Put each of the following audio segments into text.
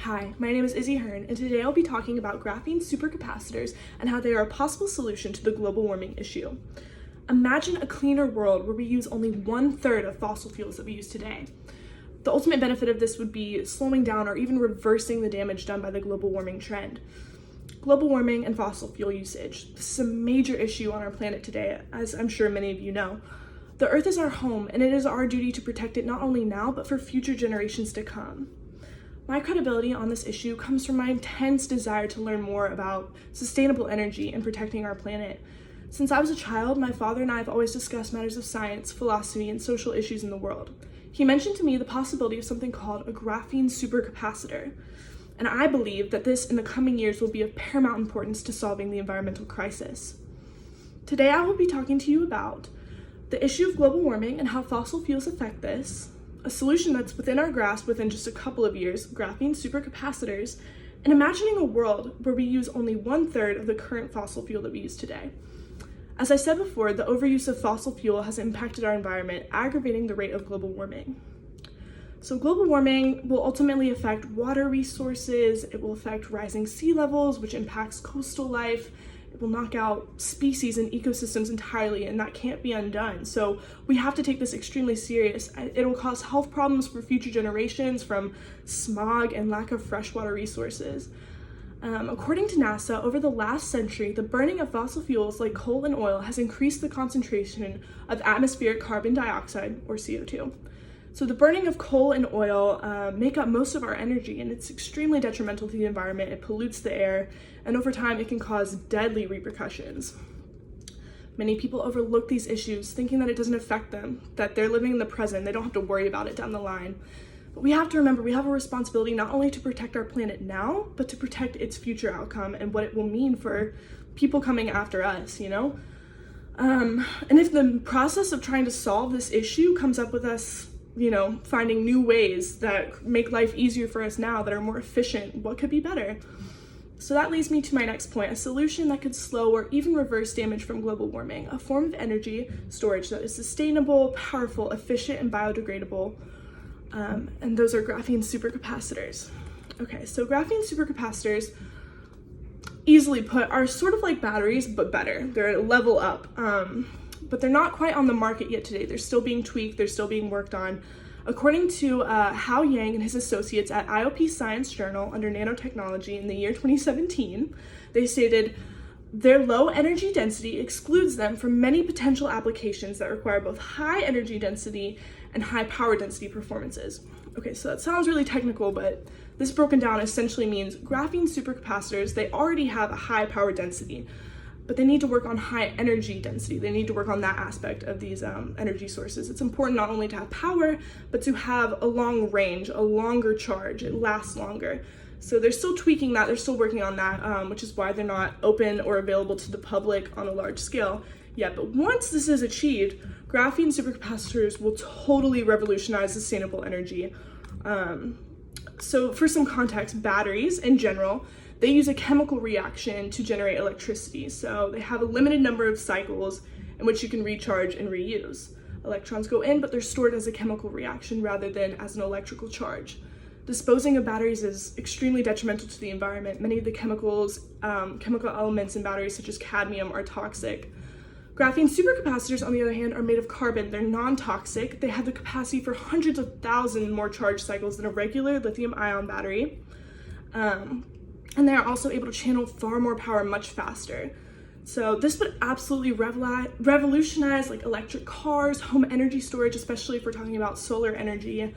Hi, my name is Izzy Hearn, and today I'll be talking about graphene supercapacitors and how they are a possible solution to the global warming issue. Imagine a cleaner world where we use only 1/3 of fossil fuels that we use today. The ultimate benefit of this would be slowing down or even reversing the damage done by the global warming trend. Global warming and fossil fuel usage. This is a major issue on our planet today, as I'm sure many of you know. The Earth is our home, and it is our duty to protect it not only now, but for future generations to come. My credibility on this issue comes from my intense desire to learn more about sustainable energy and protecting our planet. Since I was a child, my father and I have always discussed matters of science, philosophy, and social issues in the world. He mentioned to me the possibility of something called a graphene supercapacitor, and I believe that this in the coming years will be of paramount importance to solving the environmental crisis. Today I will be talking to you about the issue of global warming and how fossil fuels affect this, a solution that's within our grasp within just a couple of years, graphene supercapacitors, and imagining a world where we use only 1/3 of the current fossil fuel that we use today. As I said before, the overuse of fossil fuel has impacted our environment, aggravating the rate of global warming. So global warming will ultimately affect water resources, it will affect rising sea levels, which impacts coastal life. It will knock out species and ecosystems entirely, and that can't be undone. So we have to take this extremely serious. It will cause health problems for future generations from smog and lack of freshwater resources. According to NASA, over the last century, the burning of fossil fuels like coal and oil has increased the concentration of atmospheric carbon dioxide, or CO2. So the burning of coal and oil make up most of our energy, and it's extremely detrimental to the environment. It pollutes the air, and over time it can cause deadly repercussions. Many people overlook these issues, thinking that it doesn't affect them, that they're living in the present, they don't have to worry about it down the line. But we have to remember we have a responsibility not only to protect our planet now, but to protect its future outcome and what it will mean for people coming after us, you know? And if the process of trying to solve this issue comes up with us finding new ways that make life easier for us now, that are more efficient, what could be better? So that leads me to my next point, a solution that could slow or even reverse damage from global warming, a form of energy storage that is sustainable, powerful, efficient, and biodegradable. And those are graphene supercapacitors. Okay, so graphene supercapacitors, easily put, are sort of like batteries, but better. They're a level up. But they're not quite on the market yet today. They're still being tweaked, they're still being worked on. According to Hao Yang and his associates at IOP Science Journal under nanotechnology in the year 2017, they stated, their low energy density excludes them from many potential applications that require both high energy density and high power density performances. Okay, so that sounds really technical, but this broken down essentially means graphene supercapacitors, they already have a high power density, but they need to work on high energy density. They need to work on that aspect of these energy sources. It's important not only to have power, but to have a long range, a longer charge. It lasts longer. So they're still tweaking that, they're still working on that, which is why they're not open or available to the public on a large scale yet. But once this is achieved, graphene supercapacitors will totally revolutionize sustainable energy. So for some context, batteries in general, they use a chemical reaction to generate electricity. So they have a limited number of cycles in which you can recharge and reuse. Electrons go in, but they're stored as a chemical reaction rather than as an electrical charge. Disposing of batteries is extremely detrimental to the environment. Many of the chemical elements in batteries, such as cadmium, are toxic. Graphene supercapacitors, on the other hand, are made of carbon. They're non-toxic. They have the capacity for hundreds of thousands more charge cycles than a regular lithium-ion battery. And they are also able to channel far more power much faster. So this would absolutely revolutionize like electric cars, home energy storage, especially if we're talking about solar energy.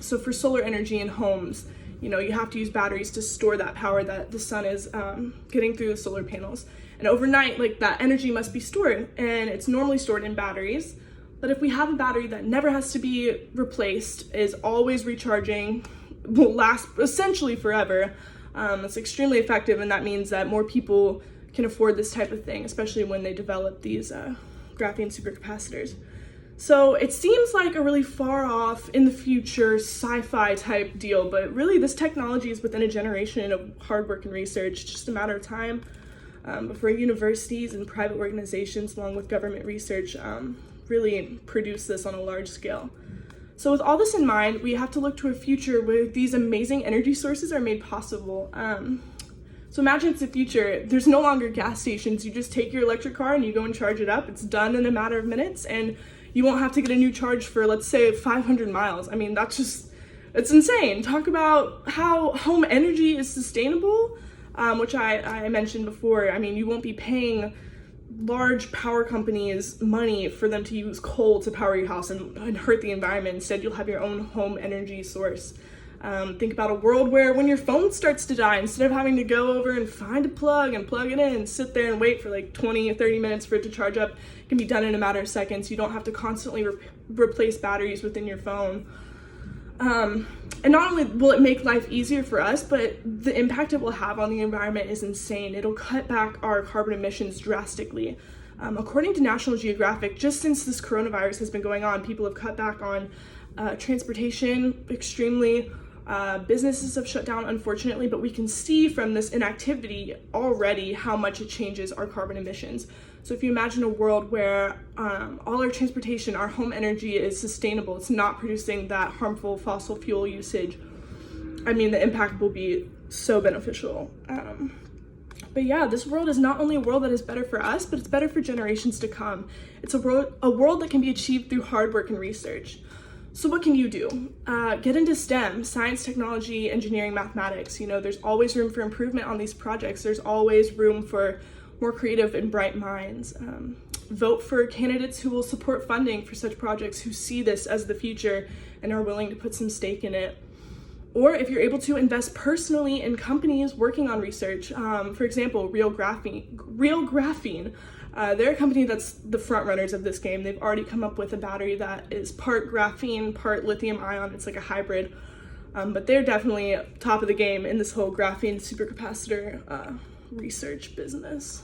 So for solar energy in homes, you have to use batteries to store that power that the sun is getting through the solar panels. And overnight, like that energy must be stored, and it's normally stored in batteries. But if we have a battery that never has to be replaced, is always recharging, will last essentially forever, it's extremely effective, and that means that more people can afford this type of thing, especially when they develop these graphene supercapacitors. So it seems like a really far off in the future sci-fi type deal, but really this technology is within a generation of hard work and research, just a matter of time before universities and private organizations along with government research really produce this on a large scale. So with all this in mind, we have to look to a future where these amazing energy sources are made possible. So imagine it's the future. There's no longer gas stations. You just take your electric car and you go and charge it up. It's done in a matter of minutes, and you won't have to get a new charge for, let's say, 500 miles. I mean, it's insane. Talk about how home energy is sustainable, which I mentioned before. I mean, you won't be paying large power companies money for them to use coal to power your house and hurt the environment. Instead, you'll have your own home energy source. Think about a world where when your phone starts to die, instead of having to go over and find a plug and plug it in and sit there and wait for like 20 or 30 minutes for it to charge up, it can be done in a matter of seconds. You don't have to constantly replace batteries within your phone. And not only will it make life easier for us, but the impact it will have on the environment is insane. It'll cut back our carbon emissions drastically. According to National Geographic, just since this coronavirus has been going on, people have cut back on transportation extremely. Businesses have shut down, unfortunately, but we can see from this inactivity already how much it changes our carbon emissions. So if you imagine a world where all our transportation, our home energy is sustainable, it's not producing that harmful fossil fuel usage, I mean, the impact will be so beneficial. But yeah, this world is not only a world that is better for us, but it's better for generations to come. It's a world that can be achieved through hard work and research. So what can you do? Get into STEM, science, technology, engineering, mathematics. You know, there's always room for improvement on these projects. There's always room for more creative and bright minds. Vote for candidates who will support funding for such projects, who see this as the future and are willing to put some stake in it. Or if you're able to invest personally in companies working on research, for example, Real Graphene. They're a company that's the front runners of this game. They've already come up with a battery that is part graphene, part lithium ion. It's like a hybrid, but they're definitely top of the game in this whole graphene supercapacitor research business.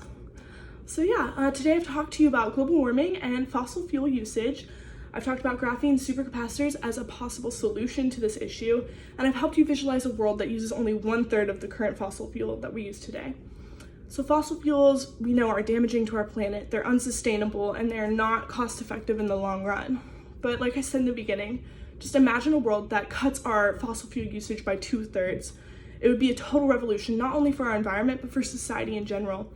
So yeah, today I've talked to you about global warming and fossil fuel usage. I've talked about graphene supercapacitors as a possible solution to this issue, and I've helped you visualize a world that uses only 1/3 of the current fossil fuel that we use today. So fossil fuels, we know, are damaging to our planet. They're unsustainable and they're not cost effective in the long run. But like I said in the beginning, just imagine a world that cuts our fossil fuel usage by 2/3. It would be a total revolution, not only for our environment, but for society in general.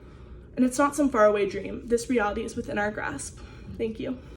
And it's not some faraway dream. This reality is within our grasp. Thank you.